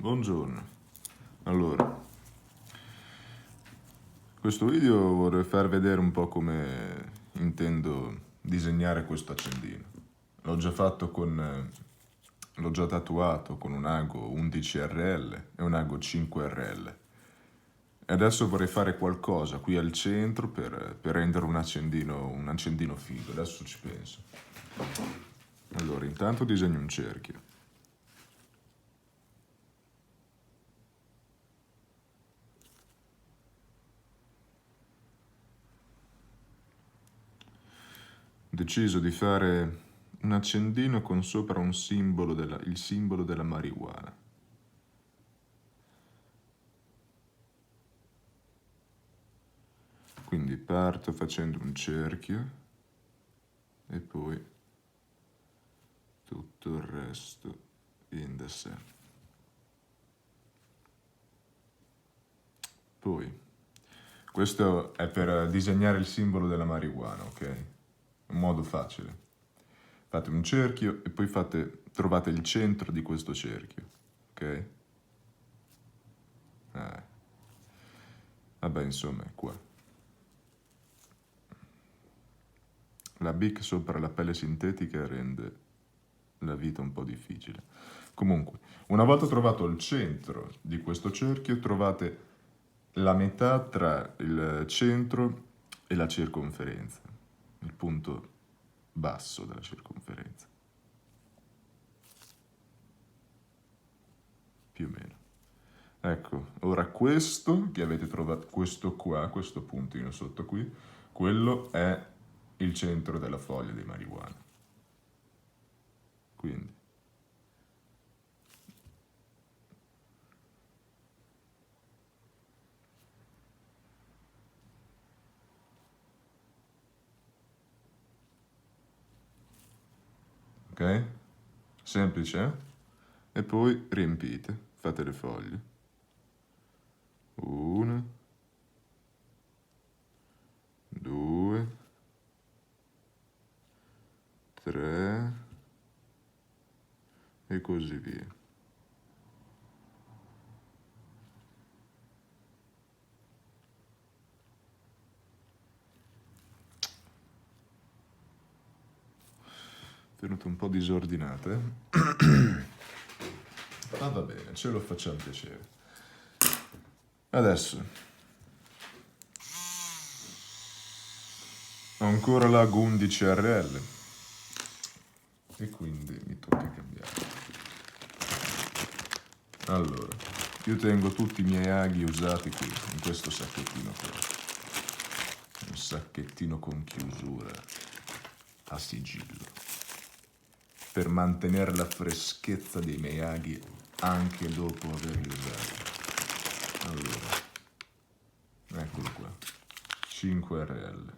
Buongiorno. Allora, questo video vorrei far vedere un po' come intendo disegnare questo accendino. L'ho già fatto l'ho già tatuato con un ago 11RL e un ago 5RL. E adesso vorrei fare qualcosa qui al centro per rendere un accendino figo. Adesso ci penso. Allora, intanto disegno un cerchio. Ho deciso di fare un accendino con sopra il simbolo della marijuana. Quindi parto facendo un cerchio e poi tutto il resto in da sé. Poi, questo è per disegnare il simbolo della marijuana, ok? Un modo facile. Fate un cerchio e poi trovate il centro di questo cerchio, ok? Vabbè, insomma, è qua. La Bic sopra la pelle sintetica rende la vita un po' difficile. Comunque, una volta trovato il centro di questo cerchio, trovate la metà tra il centro e la circonferenza, il punto basso della circonferenza. Più o meno. Ecco, ora questo che avete trovato, questo qua, questo puntino sotto qui, quello è il centro della foglia di marijuana. Quindi, ok? Semplice, eh? E poi riempite, fate le foglie. Una, due, tre e così via. Tenuto un po' disordinate, ma va bene, ce lo facciamo piacere. Adesso ho ancora l'ago 11RL e quindi mi tocca cambiare. Allora, io tengo tutti i miei aghi usati qui, in questo sacchettino qua. Un sacchettino con chiusura a sigillo. Per mantenere la freschezza dei miei aghi anche dopo averli usati. Allora, eccolo qua, 5RL.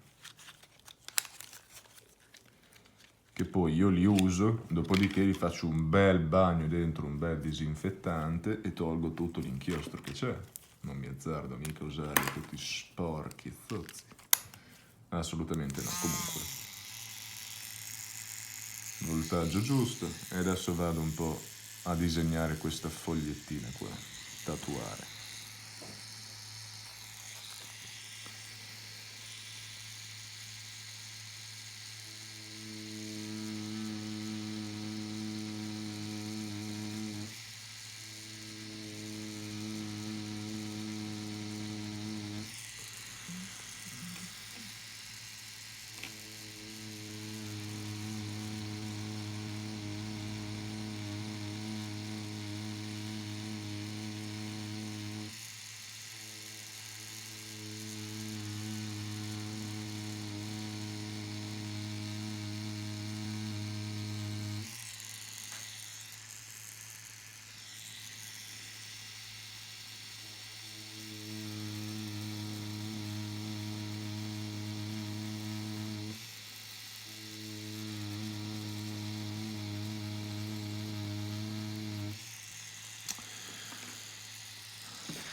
Che poi io li uso, dopodiché li faccio un bel bagno dentro un bel disinfettante e tolgo tutto l'inchiostro che c'è. Non mi azzardo mica a usare tutti sporchi zozzi. Assolutamente no, comunque. Voltaggio giusto e adesso vado un po' a disegnare questa fogliettina qua, tatuare.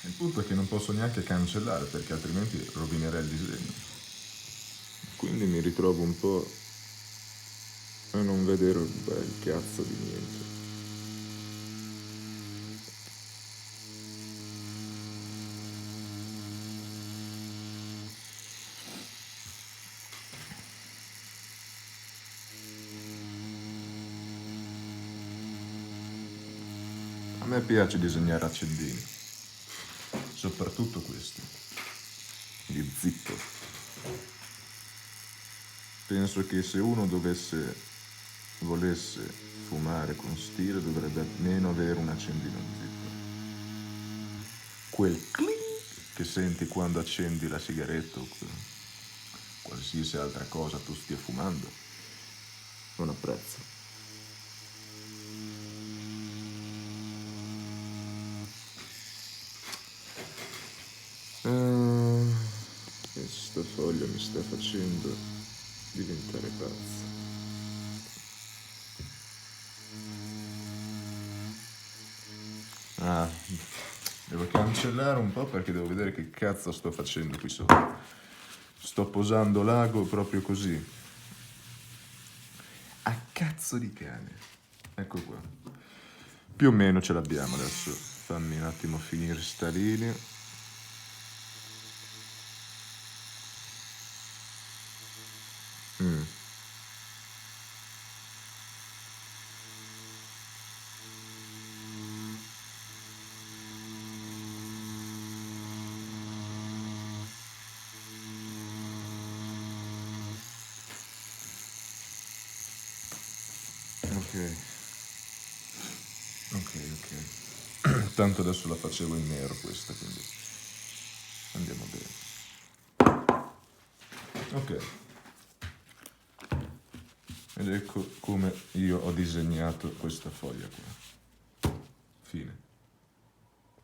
Il punto è che non posso neanche cancellare perché altrimenti rovinerei il disegno. Quindi mi ritrovo un po' a non vedere un bel cazzo di niente. me piace disegnare accendini, soprattutto questi, di Zippo. Penso che se uno volesse fumare con stile dovrebbe almeno avere un accendino di Zippo. Quel clink che senti quando accendi la sigaretta o qualsiasi altra cosa tu stia fumando, non apprezzo. Questa foglia mi sta facendo diventare pazzo. Devo cancellare un po' perché devo vedere che cazzo sto facendo qui sopra. Sto posando l'ago proprio così. A cazzo di cane. Ecco qua. Più o meno ce l'abbiamo adesso. Fammi un attimo finire sta linea. Ok. Tanto adesso la facevo in nero questa, quindi andiamo bene. Ok. Ed ecco come io ho disegnato questa foglia qua. Fine.